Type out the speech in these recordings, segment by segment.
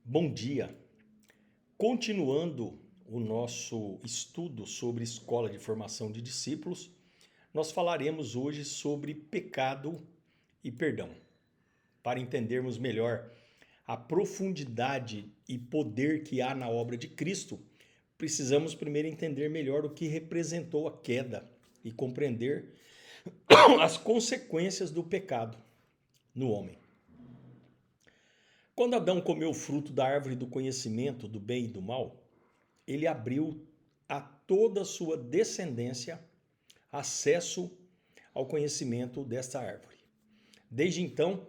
Bom dia. Continuando o nosso estudo sobre escola de formação de discípulos, nós falaremos hoje sobre pecado e perdão. Para entendermos melhor a profundidade e poder que há na obra de Cristo, precisamos primeiro entender melhor o que representou a queda e compreender as consequências do pecado no homem. Quando Adão comeu o fruto da árvore do conhecimento do bem e do mal, ele abriu a toda a sua descendência acesso ao conhecimento desta árvore. Desde então,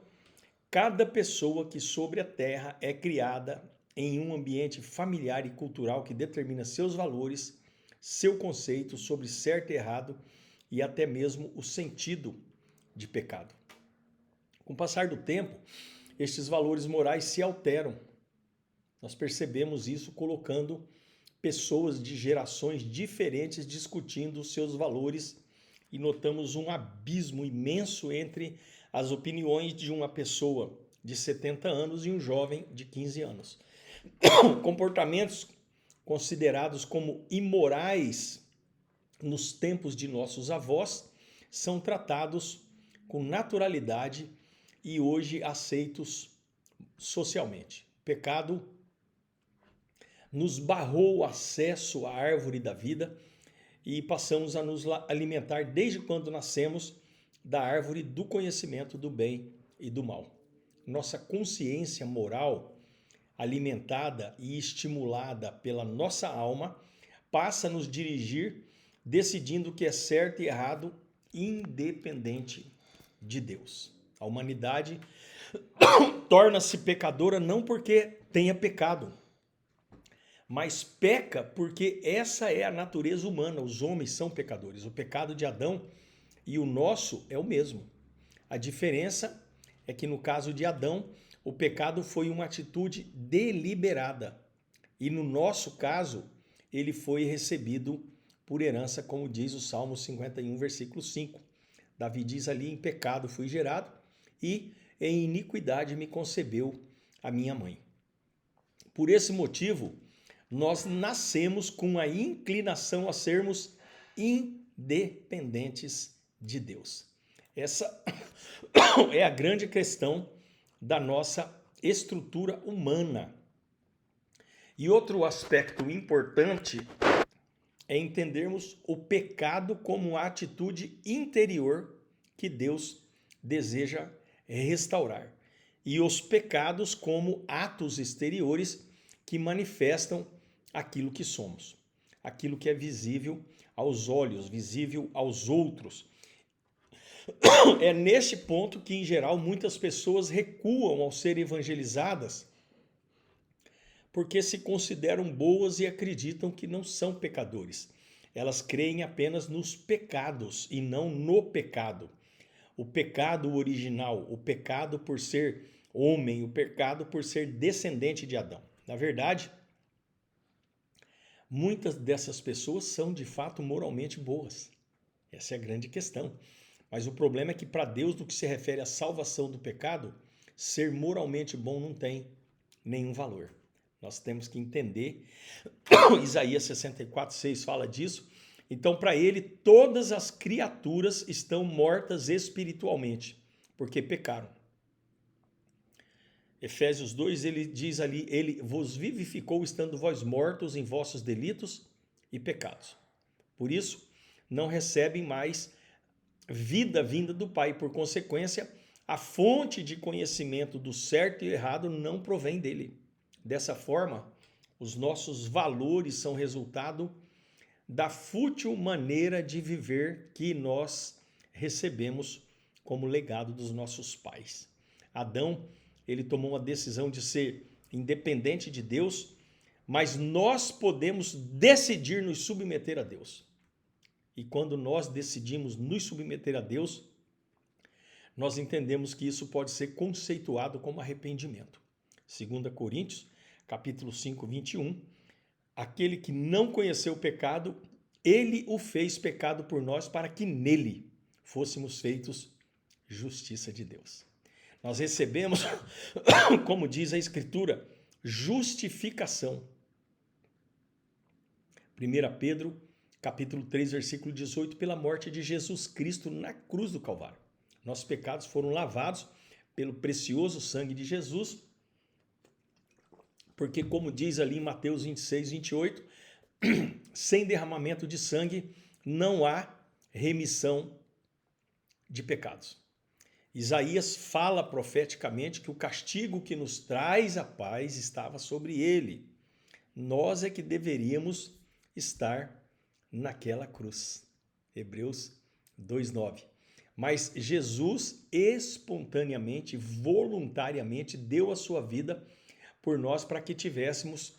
cada pessoa que sobre a terra é criada em um ambiente familiar e cultural que determina seus valores, seu conceito sobre certo e errado e até mesmo o sentido de pecado. Com o passar do tempo, estes valores morais se alteram. Nós percebemos isso colocando pessoas de gerações diferentes discutindo os seus valores e notamos um abismo imenso entre as opiniões de uma pessoa de 70 anos e um jovem de 15 anos. Comportamentos considerados como imorais nos tempos de nossos avós são tratados com naturalidade e hoje aceitos socialmente. Pecado nos barrou o acesso à árvore da vida e passamos a nos alimentar desde quando nascemos da árvore do conhecimento do bem e do mal. Nossa consciência moral, alimentada e estimulada pela nossa alma, passa a nos dirigir decidindo o que é certo e errado, independente de Deus. A humanidade torna-se pecadora não porque tenha pecado, mas peca porque essa é a natureza humana. Os homens são pecadores. O pecado de Adão e o nosso é o mesmo. A diferença é que no caso de Adão, o pecado foi uma atitude deliberada. E no nosso caso, ele foi recebido por herança, como diz o Salmo 51, versículo 5. Davi diz ali: em pecado fui gerado e em iniquidade me concebeu a minha mãe. Por esse motivo, nós nascemos com a inclinação a sermos independentes de Deus. Essa é a grande questão da nossa estrutura humana. E outro aspecto importante é entendermos o pecado como a atitude interior que Deus deseja restaurar, e os pecados como atos exteriores que manifestam aquilo que somos, aquilo que é visível aos olhos, visível aos outros. É neste ponto que, em geral, muitas pessoas recuam ao ser evangelizadas porque se consideram boas e acreditam que não são pecadores. Elas creem apenas nos pecados e não no pecado. O pecado original, o pecado por ser homem, o pecado por ser descendente de Adão. Na verdade, muitas dessas pessoas são de fato moralmente boas. Essa é a grande questão. Mas o problema é que para Deus, no que se refere à salvação do pecado, ser moralmente bom não tem nenhum valor. Nós temos que entender, Isaías 64:6 fala disso. Então, para ele, todas as criaturas estão mortas espiritualmente, porque pecaram. Efésios 2, ele diz ali: ele vos vivificou estando vós mortos em vossos delitos e pecados. Por isso, não recebem mais vida vinda do Pai. Por consequência, a fonte de conhecimento do certo e errado não provém dele. Dessa forma, os nossos valores são resultado da fútil maneira de viver que nós recebemos como legado dos nossos pais. Adão, ele tomou uma decisão de ser independente de Deus, mas nós podemos decidir nos submeter a Deus. E quando nós decidimos nos submeter a Deus, nós entendemos que isso pode ser conceituado como arrependimento. 2 Coríntios, capítulo 5, 21, aquele que não conheceu o pecado, ele o fez pecado por nós para que nele fôssemos feitos justiça de Deus. Nós recebemos, como diz a Escritura, justificação. 1 Pedro, capítulo 3, versículo 18, pela morte de Jesus Cristo na cruz do Calvário. Nossos pecados foram lavados pelo precioso sangue de Jesus, porque como diz ali em Mateus 26, 28, sem derramamento de sangue não há remissão de pecados. Isaías fala profeticamente que o castigo que nos traz a paz estava sobre ele. Nós é que deveríamos estar naquela cruz. Hebreus 2:9. Mas Jesus espontaneamente, voluntariamente deu a sua vida por nós para que tivéssemos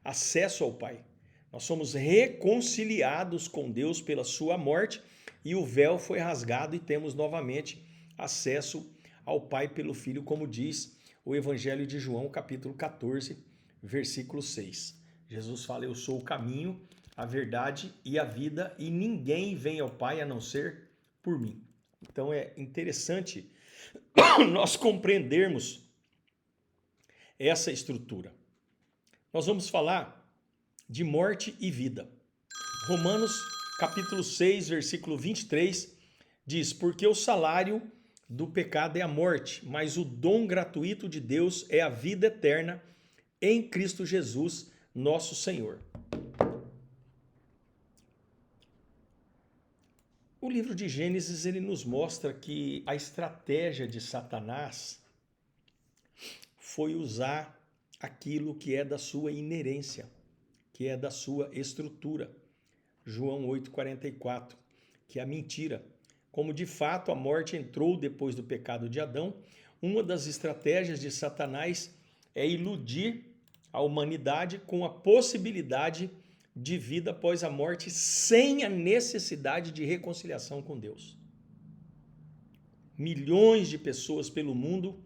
acesso ao Pai. Nós somos reconciliados com Deus pela sua morte e o véu foi rasgado e temos novamente acesso ao Pai pelo Filho, como diz o Evangelho de João, capítulo 14, versículo 6. Jesus fala: eu sou o caminho, a verdade e a vida, e ninguém vem ao Pai a não ser por mim. Então é interessante nós compreendermos essa estrutura. Nós vamos falar de morte e vida. Romanos, capítulo 6, versículo 23, diz: porque o salário do pecado é a morte, mas o dom gratuito de Deus é a vida eterna em Cristo Jesus, nosso Senhor. O livro de Gênesis, ele nos mostra que a estratégia de Satanás foi usar aquilo que é da sua inerência, que é da sua estrutura. João 8,44, que é a mentira. Como de fato a morte entrou depois do pecado de Adão, uma das estratégias de Satanás é iludir a humanidade com a possibilidade de vida após a morte sem a necessidade de reconciliação com Deus. Milhões de pessoas pelo mundo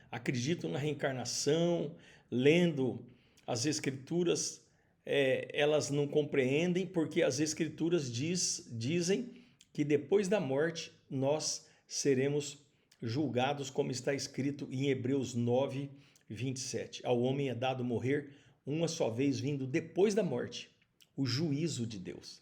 acreditam na reencarnação, lendo as Escrituras, elas não compreendem porque as Escrituras dizem que depois da morte nós seremos julgados, como está escrito em Hebreus 9, 27. Ao homem é dado morrer uma só vez, vindo depois da morte, o juízo de Deus.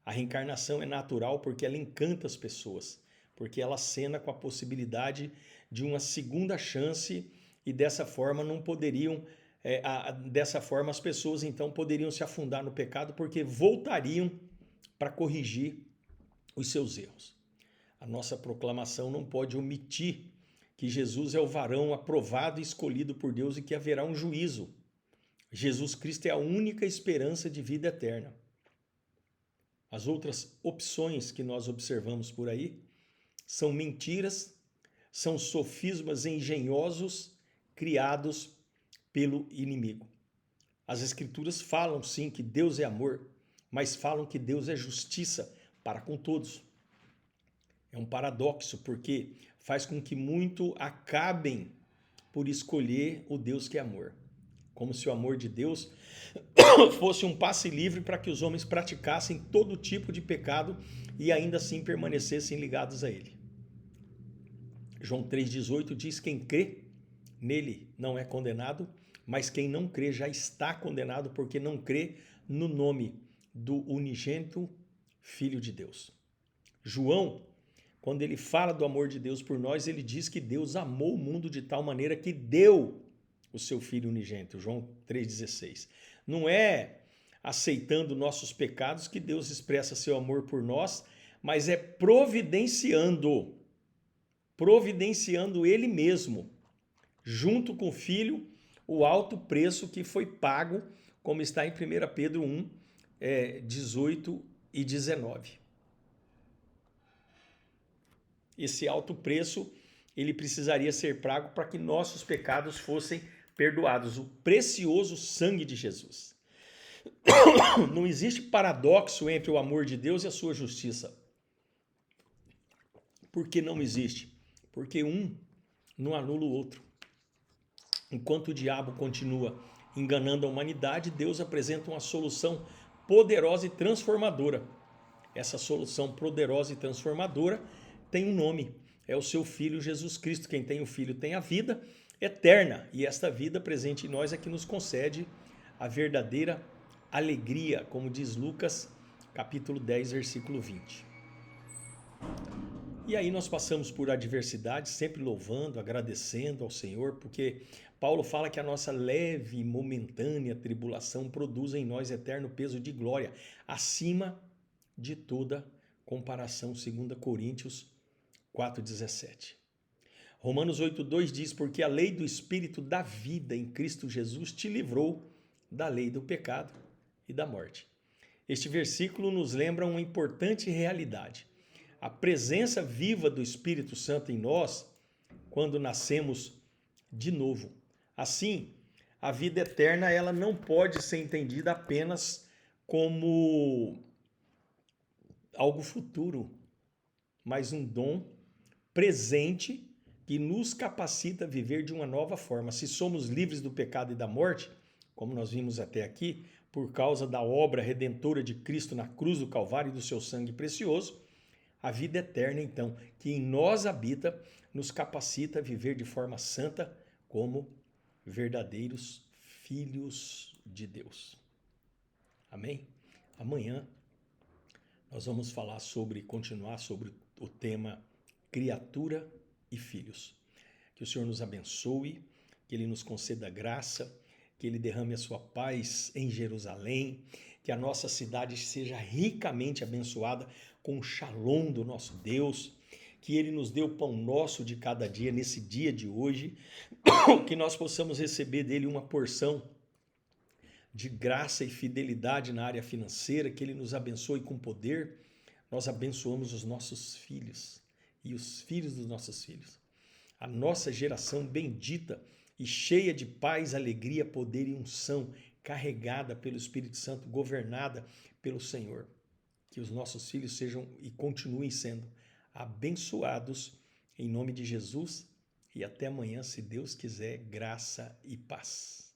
A reencarnação é natural porque ela encanta as pessoas, porque ela acena com a possibilidade de uma segunda chance e dessa forma não poderiam, dessa forma as pessoas então poderiam se afundar no pecado porque voltariam para corrigir os seus erros. A nossa proclamação não pode omitir que Jesus é o varão aprovado e escolhido por Deus e que haverá um juízo. Jesus Cristo é a única esperança de vida eterna. As outras opções que nós observamos por aí são mentiras, são sofismas engenhosos criados pelo inimigo. As Escrituras falam sim que Deus é amor, mas falam que Deus é justiça para com todos. É um paradoxo, porque faz com que muito acabem por escolher o Deus que é amor. Como se o amor de Deus fosse um passe livre para que os homens praticassem todo tipo de pecado e ainda assim permanecessem ligados a ele. João 3,18 diz: quem crê nele não é condenado, mas quem não crê já está condenado porque não crê no nome do unigênito Filho de Deus. João, quando ele fala do amor de Deus por nós, ele diz que Deus amou o mundo de tal maneira que deu o seu Filho unigênito. João 3,16. Não é aceitando nossos pecados que Deus expressa seu amor por nós, mas é providenciando Ele mesmo, junto com o Filho, o alto preço que foi pago, como está em 1 Pedro 1, 18 e 19. Esse alto preço, ele precisaria ser pago para que nossos pecados fossem perdoados. O precioso sangue de Jesus. Não existe paradoxo entre o amor de Deus e a sua justiça. Por que não existe? Porque um não anula o outro. Enquanto o diabo continua enganando a humanidade, Deus apresenta uma solução poderosa e transformadora. Essa solução poderosa e transformadora tem um nome, é o seu Filho Jesus Cristo. Quem tem o Filho tem a vida, eterna. E esta vida presente em nós é que nos concede a verdadeira alegria, como diz Lucas, capítulo 10, versículo 20. E aí nós passamos por adversidades, sempre louvando, agradecendo ao Senhor, porque Paulo fala que a nossa leve e momentânea tribulação produz em nós eterno peso de glória, acima de toda comparação, 2 Coríntios 4,17. Romanos 8,2 diz, porque a lei do Espírito da vida em Cristo Jesus te livrou da lei do pecado e da morte. Este versículo nos lembra uma importante realidade. A presença viva do Espírito Santo em nós quando nascemos de novo. Assim, a vida eterna ela não pode ser entendida apenas como algo futuro, mas um dom presente que nos capacita a viver de uma nova forma. Se somos livres do pecado e da morte, como nós vimos até aqui, por causa da obra redentora de Cristo na cruz do Calvário e do seu sangue precioso, a vida eterna, então, que em nós habita, nos capacita a viver de forma santa como verdadeiros filhos de Deus. Amém? Amanhã nós vamos continuar sobre o tema criatura e filhos. Que o Senhor nos abençoe, que Ele nos conceda graça, que Ele derrame a sua paz em Jerusalém, que a nossa cidade seja ricamente abençoada com o shalom do nosso Deus, que Ele nos dê o pão nosso de cada dia, nesse dia de hoje, que nós possamos receber dEle uma porção de graça e fidelidade na área financeira, que Ele nos abençoe com poder. Nós abençoamos os nossos filhos e os filhos dos nossos filhos. A nossa geração bendita e cheia de paz, alegria, poder e unção, carregada pelo Espírito Santo, governada pelo Senhor. Que os nossos filhos sejam e continuem sendo abençoados em nome de Jesus e até amanhã, se Deus quiser, graça e paz.